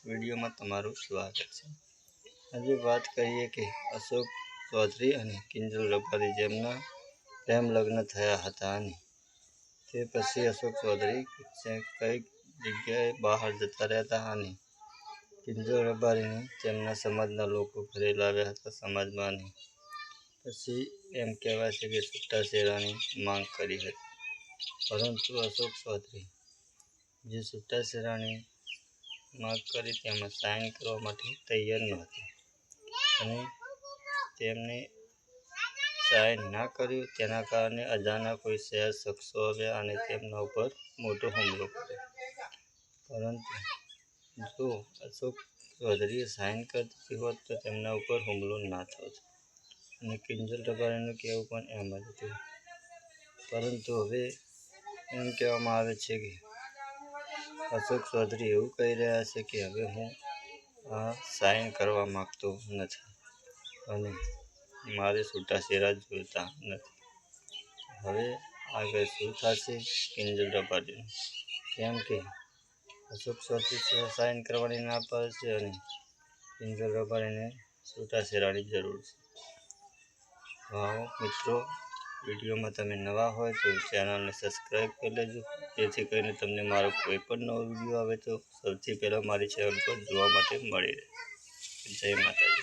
વિડીયોમાં તમારું સ્વાગત છે। આજે વાત કરીએ કે અશોક ચૌધરી અને કિંજલ રબારી જેમના પ્રેમ લગ્ન થયા હતા અને તે પછી અશોક ચૌધરી કઈ જગ્યાએ બહાર જતા રહેતા અને કિંજલ રબારીને તેમના સમાજના લોકો ઘરે લાવ્યા હતા સમાજમાં અને પછી એમ કહેવાય છે કે છૂટાછેડાની માંગ કરી હતી, પરંતુ અશોક ચૌધરી જે છૂટાછેડાની માંગ કરી તેમાં સાઇન કરવા માટે તૈયાર નહોતા અને તેમને સાઇન ના કર્યું। તેના કારણે અજાણ્યા કોઈ શખ્સો આવ્યા અને તેમના ઉપર મોટો હુમલો કર્યો, પરંતુ જો અશોક ચૌધરીએ સાઇન કરી દીધી હોત તો તેમના ઉપર હુમલો ના થતો અને કિંજલ રબારીનું કહેવું પણ એમ જ હતું, પરંતુ હવે એમ કહેવામાં આવે છે કે અશોક ચૌધરી એવું કહી રહ્યા છે કે હવે હું આ સાઇન કરવા માગતો નથી અને મારે છૂટાછેડા જોઈતા નથી। હવે આગળ શું થશે કિંજલ રબારીનું, કેમ કે અશોક ચૌધરી સાઇન કરવાની ના પાડે છે અને કિંજલ રબારીને છૂટાછેડાની જરૂર છે। આવો મિત્રો, વિડીયોમાં તમે નવા હોય તો ચેનલને સબસ્ક્રાઈબ કરી લેજો, જેથી કરીને તમને મારો કોઈ પણ નવો વિડીયો આવે તો સૌથી પહેલાં મારી ચેનલ પર જોવા માટે મળી રહે। જય માતાજી।